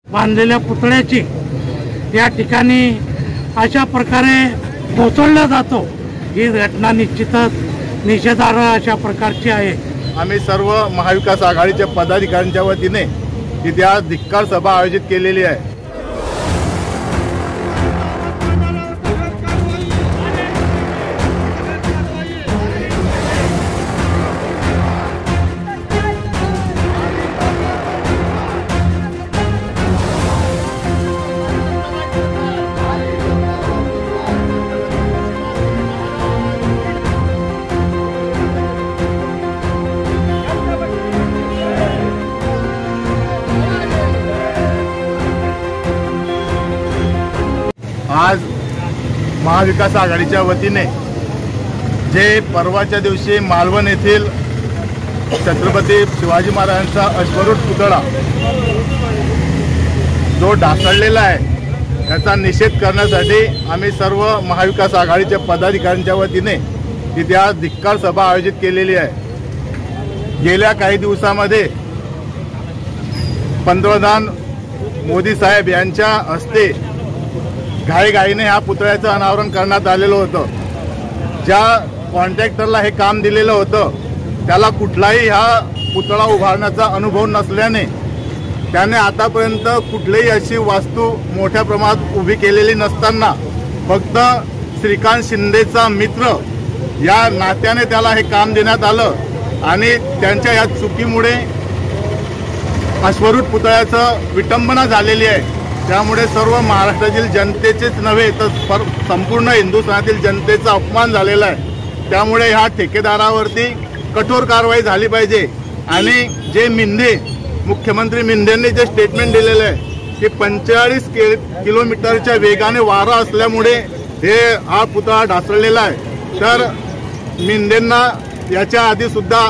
बांधलेल्या पुतळ्याची या ठिकाणी अशा प्रकारे कोसळला जातो ही घटना निश्चितच निषेधार्ह अशा प्रकारची आहे। आम्ही सर्व महाविकास आघाडीच्या पदाधिकाऱ्यांच्या वतीने तिथे आज धिक्कार सभा आयोजित केलेली आहे। आज महाविकास आघाडीच्या वतीने जे परवाच्या दिवशी मालवण येथील छत्रपती शिवाजी महाराजांचा अश्वरूढ पुतळा जो ढासळलेला आहे त्याचा निषेध करण्यासाठी आम्ही सर्व महाविकास आघाडीच्या पदाधिकाऱ्यांच्या वतीने तिथे आज धिक्कार सभा आयोजित केलेली आहे। गेल्या काही दिवसामध्ये पंतप्रधान मोदी साहेब यांच्या हस्ते घाईघाईने हा पुतळ्याचं अनावरण करण्यात आलेलं होतं। ज्या कॉन्ट्रॅक्टरला हे काम दिलेलं होतं त्याला कुठलाही हा पुतळा उभारण्याचा अनुभव नसल्याने त्याने आतापर्यंत कुठलीही अशी वास्तू मोठ्या प्रमाणात उभी केलेली नसताना फक्त श्रीकांत शिंदेचा मित्र या नात्याने त्याला हे काम देण्यात आलं आणि त्यांच्या या चुकीमुळे अश्वरूढ पुतळ्याचं विटंबना झालेली आहे। त्यामुळे सर्व महाराष्ट्रातील जनतेचेच नव्हे तर संपूर्ण हिंदुस्थानातील जनतेचा अपमान झालेला आहे। त्यामुळे ह्या ठेकेदारावरती कठोर कारवाई झाली पाहिजे आणि जे मिंदे मुख्यमंत्री मिंदेंनी जे स्टेटमेंट दिलेलं आहे की 45 किलोमीटरच्या वेगाने वारा असल्यामुळे हा पुतळा ढासळलेला आहे, तर मिंदेंना याच्या आधी सुद्धा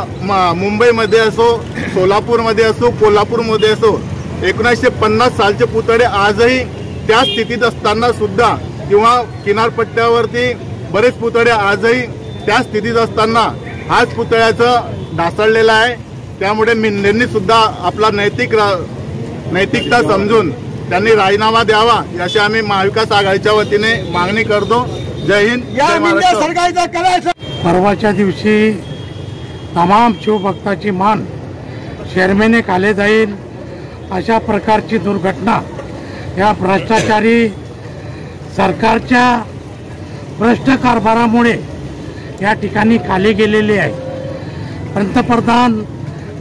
मुंबईमध्ये असो, सोलापूरमध्ये असो, कोल्हापूरमध्ये असो 1950 सालचे पुतळे आजही त्या स्थितीत असताना सुद्धा किंवा किनारपट्ट्यावरती बरेच पुतळे आजही त्या स्थितीत असताना हाच पुतळ्याचं ढासळलेला आहे। त्यामुळे मिंदेंनी सुद्धा आपला नैतिकता समजून त्यांनी राजीनामा द्यावा अशी आम्ही महाविकास आघाडीच्या वतीने मागणी करतो। जय हिंद, जय महाराष्ट्र। परवाच्या दिवशी तमाम शिवभक्ताची मान शर्मेने खाली जाईल अशा प्रकारची दुर्घटना या भ्रष्टाचारी सरकारच्या भ्रष्ट कारभारामुळे या ठिकाणी खाली गेलेली आहे। पंतप्रधान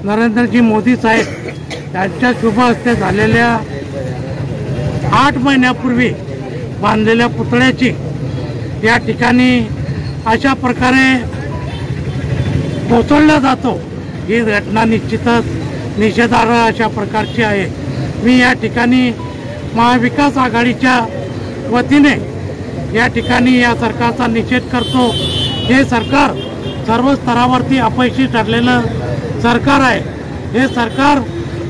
नरेंद्रजी मोदी साहेब यांच्या शुभ हस्ते झालेल्या 8 महिन्यापूर्वी बांधलेल्या पुतळ्याची या ठिकाणी अशा प्रकारे कोसळला जातो ही घटना निश्चितच निषेधार्ह अशा प्रकारची आहे। मी या ठिकाणी महाविकास आघाडीच्या वतीने या ठिकाणी या सरकारचा निषेध करतो। हे सरकार सर्व स्तरावरती अपयशी ठरलेलं सरकार आहे। हे सरकार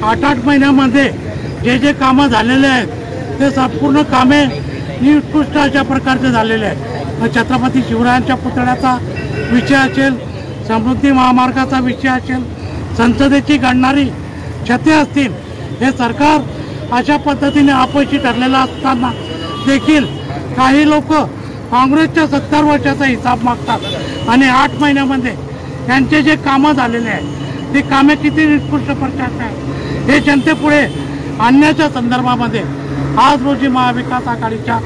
8 महिन्यामध्ये जे कामं झालेले आहेत ते संपूर्ण कामे निकृष्ट अशा प्रकारचे झालेले आहेत। छत्रपती शिवरायांच्या पुतळ्याचा विषय असेल, समृद्धी महामार्गाचा विषय असेल, संसदेची घडणारी क्षते असतील, हे सरकार अशा पद्धतीने अपयशी ठरलेलं असताना देखील काही लोक काँग्रेसच्या 70 वर्षाचा हिसाब मागतात आणि 8 महिन्यामध्ये त्यांचे जे कामं झालेले आहेत ते कामे किती निकृष्ट प्रकारचे आहेत हे जनतेपुढे आणण्याच्या संदर्भामध्ये आज रोजी महाविकास आघाडीच्या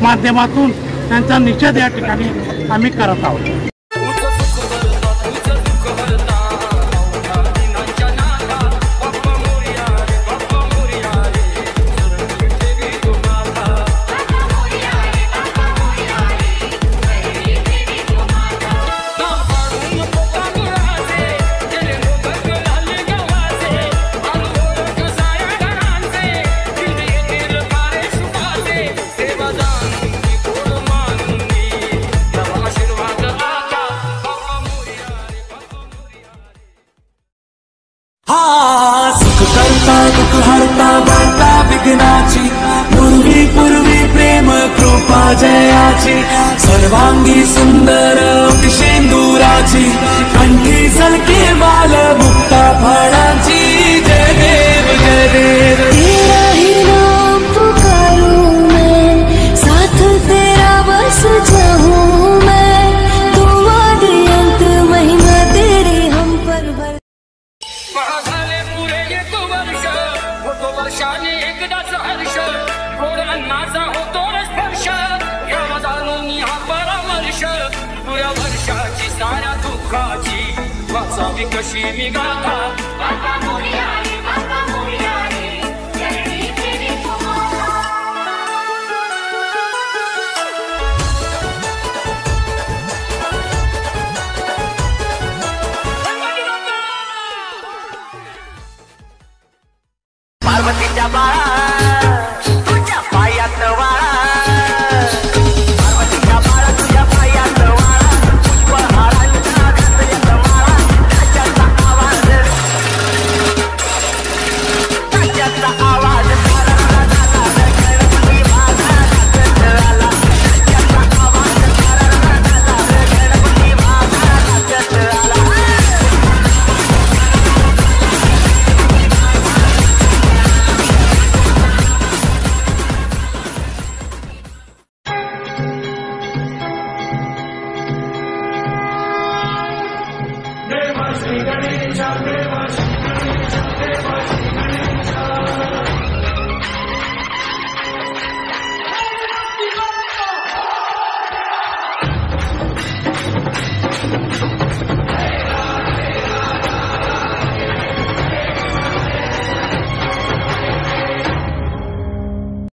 माध्यमातून त्यांचा निषेध या ठिकाणी आम्ही करत आहोत। जयाची सर्वांगी सुंदर शेंदुराची कंठी झलके माल मुक्ता फळाची जय देव जय देव तेरा ही नाम पुकारूं मैं साथ तेरा बस जाऊं मैं दुआ दे अंत महिमा तेरे हम पर भर झाले पुरे एक वर्ष होतो वर्षाने एकदाच हर्ष गोड अन्नाचा होतो स्पर्श या जाणून हा परामर्श पुऱ्या वर्षाची साऱ्या दुःखाची वाचावी कशी मी गाथा बाबा मोरया रे बाबा मोरया रे जय देवी तुम्हाला पार्वतीच्या बाळा तुझ्या पायात वाळा पार्वतीच्या बाळा तुझ्या पायात वाळा पुष्पहारांचा घातल्यात माळा त्याच्याचा आवाज गणपती माझा नाचत आला त्याच्याचा आवाज गणपती माझा नाचत आला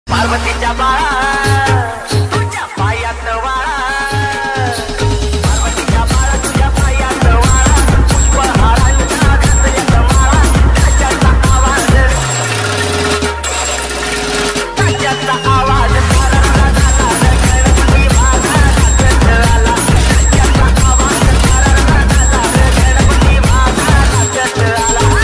पार्वतीच्या बाळा तुझ्या पायात वाळा पार्वतीच्या बाळा तुझ्या पायात वाळा पुष्पहारांचा घातल्यात माळा त्याच्याचा आवाज गणपती माझा नाचत आला त्याच्याचा आवाज गणपती माझा नाचत आला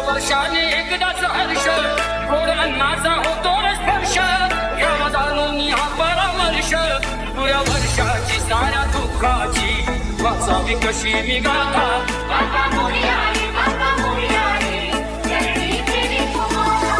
वर्षाने एकदाच हर्ष गोड अन्नाचा होतो स्पर्श या जाणून हा परामर्श पुऱ्या वर्षाची साऱ्या दुःखाची वाचावी कशी मी गाथा बाबा मोरया रे बाबा मोरया रे जय देवी तुम्हाला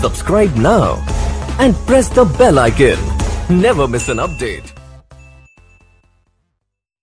Subscribe now and press the bell icon. Never miss an update.